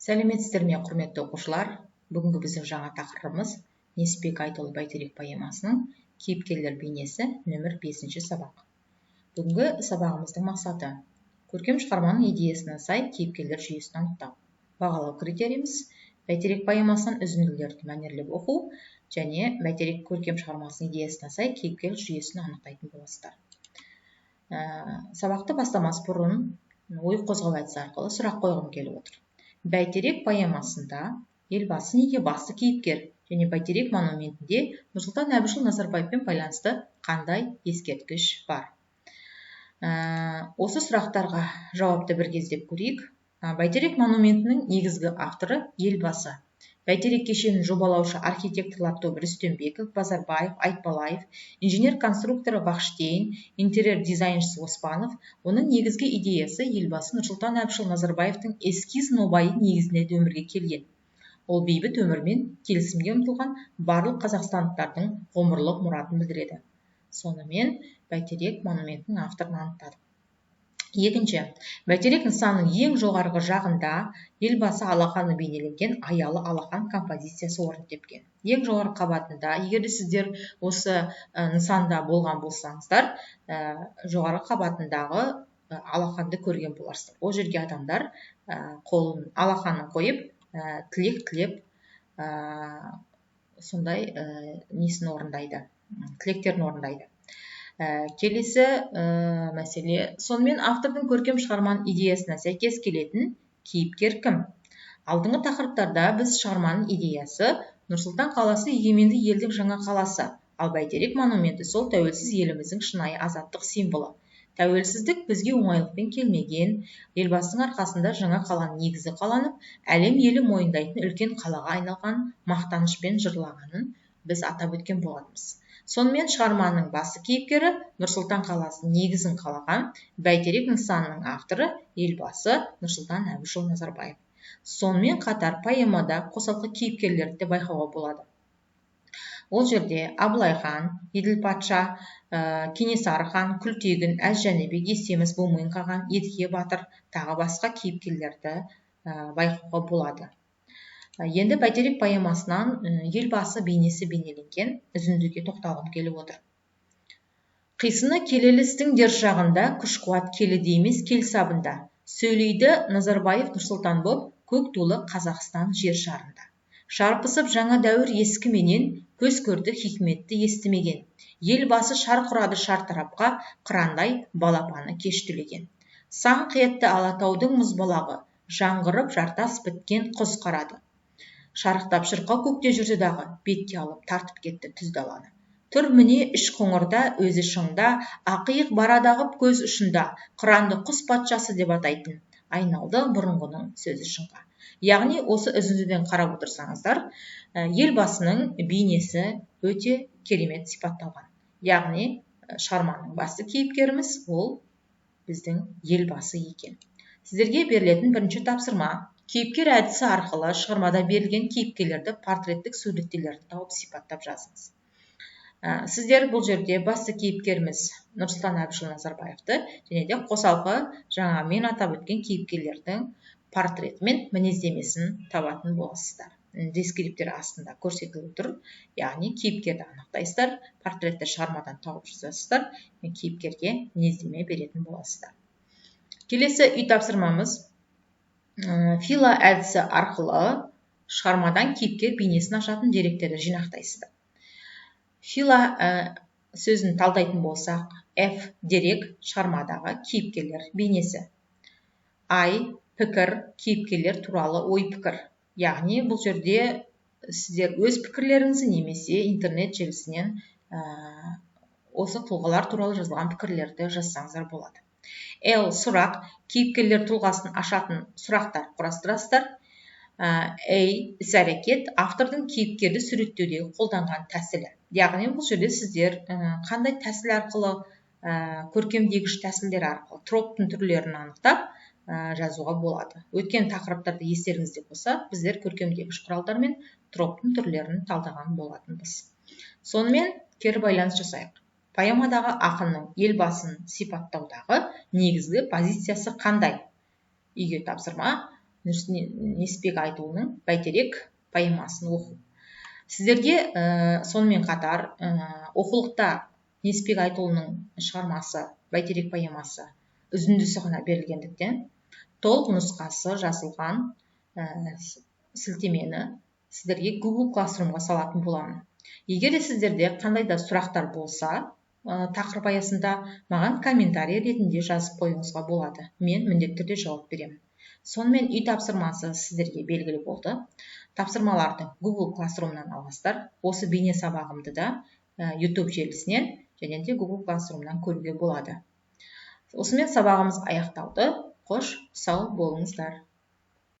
Сәлеметсіздер ме, құрметті оқушылар? Бүгінгі біздің жаңа тақырыбымыз Несіпбек Айтұлы Бәйтерек поэмасының кейіпкерлер бейнесі нөмір 5-ші сабақ. Бүгінгі сабағымыздың мақсаты көркем шығарманың идеясына сай кейіпкерлер жүйесін анықтау. Бағалау критериіміз Бәйтерек поэмасынан үзінділерді мәнерлеп оқу және Бәйтерек көркем шығармасының идеясына сай кейіпкер жүйесін анықтайтын боласыздар. Сабақты бастамас бұрын ой қозғау әдісі арқылы сұрақ қойғым келіп отыр. Бәйтерек поэмасында елбасы неге басты кейіпкер және Бәйтерек монументінде Нұрсұлтан Әбішұлы Назарбаевпен байланысты қандай ескерткіш бар? Осы сұрақтарға жауапты бір кездеп көрейік. Бәйтерек монументінің негізгі авторы елбасы. Бәйтерек кешенін жобалаушы архитекторлар тобы Рүстембеков, Базарбаев, Айтбалаев, инженер-конструкторы Бахштейн, интерьер дизайншысы Оспанов. Оның негізгі идеясы елбасы Нұрсұлтан Әбішұлы Назарбаевтың эскиз нобайы негізінде өмірге келген. Ол бейбіт өмірмен келісімге ұмтылған барлық қазақстандықтардың ғұмырлық мұратын білдіреді. Сонымен Бәйтерек монументінің авторын анықтадық. Екінші, Бәйтерек нысанының ең жоғарғы жағында елбасы алақаны бейнеленген аялы алақан композициясы орын тепкен. Ең жоғарғы қабатында, егер сіздер осы нысанда болған болсаңыздар, жоғарғы қабатындағы алақанды көрген боларсыздар. Ол жерге адамдар қолын алақанын қойып, тілек тілеп, сондай несін орындайды, тілектерін орындайды. Келесі мәселе, сонымен автордың көркем шығарманың идеясына сәйкес келетін кейіпкер кім? Алдыңғы тақырыптарда біз шығарманың идеясы Нұрсұлтан қаласы егеменді елдің жаңа қаласы, ал Бәйтерек монументі сол тәуелсіз еліміздің шынайы азаттық символы. Тәуелсіздік бізге оңайлықпен келмеген, елбасының арқасында жаңа қаланың негізі қаланып, әлем елі мойындайтын үлкен қалаға айналған мақтанышпен жырлағанын біз атап өткен болатынбыз. Сонымен шығарманың басы кейіпкері Нұрсұлтан қаласының негізін қалаған Бәйтерек нысанының авторы елбасы Нұрсұлтан Әбішұлы Назарбаев. Сонымен қатар поэмада қосалқы кейіпкерлерді де байқауға болады. Ол жерде Абылай хан, Еділ патша, Кенесары хан, Күлтегін, Әз-Жәнібек, Естемес, Момын қаған, Едіге батыр тағы басқа кейіпкерлерді байқауға болады. Енді Бәйтерек поэмасынан елбасы бейнесі бейнеленген үзіндіге тоқталғым келіп отыр. Қисыны келелі істің дер жағында, күш-қуат келіде емес келсабында. Сөйлейді Назарбаев Нұрсұлтан боп, көк тулы Қазақстан жер шарында. Шарпысып жаңа дәуір ескіменен, көз көрді хикметті естімеген. Елбасы шар құрады шар тарапқа, қырандай балапаны кеш түлеген. Сан қиетті Алатаудың мұзбалағы, жаңғырып жартас біткен құз қарады. Шарықтап шырқау көкте жүрді дағы, бетке алып тартып кетті түз даланы. Тұр міне үш қоңырда, өзі шыңда, ақиық барадағып көз ұшында, қыранды құс патшасы деп атайтын, айналды бұрынғының сөзі шыңға. Яғни осы үзіндіден қарап отырсаңыздар, елбасының бейнесі өте керемет сипатталған. Яғни шығарманың басты кейіпкеріміз ол біздің елбасы екен. Сіздерге берілетін бірінші тапсырма: кейіпкер әдісі арқылы шығармада берілген кейіпкерлерді портреттік суреттелерді тауып сипаттап жазыңыз. Сіздер бұл жерде басты кейіпкеріміз Нұрсұлтан Әбішұлы Назарбаевты және де қосалқы жаңа мен атап өткен кейіпкерлердің портреті мен мінездемесін табатын боласыздар. Дескриптер астында көрсетіліп тұр. Яғни кейіпкерді анықтайсыздар, портретті шығармадан тауып жазасыздар, кейіпкерге мінездеме беретін боласыздар. Келесі үй тапсырмамыз фила әдісі арқылы шығармадан кейіпкер бейнесін ашатын деректерді жинақтайсыздар. Фила сөзін талдайтын болсақ, F дерек шығармадағы кейіпкерлер бейнесі. I пікір, кейіпкерлер туралы ой пікір. Яғни бұл жерде сіздер өз пікірлеріңізді немесе интернет желісінен осы тұлғалар туралы жазылған пікірлерді жазсаңыздар болады. L сұрақ, кейіпкерлер тұлғасын ашатын сұрақтар құрастырасыздар. A іс-әрекет, автордың кейіпкерді суреттеудегі қолданған тәсілі. Яғни бұл жерде сіздер қандай тәсіл арқылы, көркемдегіш тәсілдер арқылы троптың түрлерін анықтап жазуға болады. Өткен тақырыптарды естеріңізде болса, біздер көркемдегіш құралдар мен троптың түрлерін талдаған болатынбыз. Сонымен кері байланыс жасайық. Поэмадағы ақынның елбасын сипаттаудағы негізгі позициясы қандай? Үйге тапсырма несіпбек айтұлының бәйтерек поэмасын оқу. Сіздерге сонымен қатар оқулықта несіпбек айтұлының шығармасы бәйтерек поэмасы үзіндісі ғана берілгендіктен толық нұсқасы жазылған сілтемені сіздерге Google Classroomға салатын боламын. Егер де сіздерде қандай да сұрақтар болса, тақырып аясында маған комментарий ретінде жазып қоюыңызға болады. Мен міндетті түрде жауап беремін. Сонымен үй тапсырмасы сіздерге белгілі болды. Тапсырмаларды Google Classroom'нан аласыздар. Осы бейне сабағымды да YouTube желісінен және де Google Classroom'нан көруге болады. Осымен сабағымыз аяқталды. Қош, сау болыңыздар.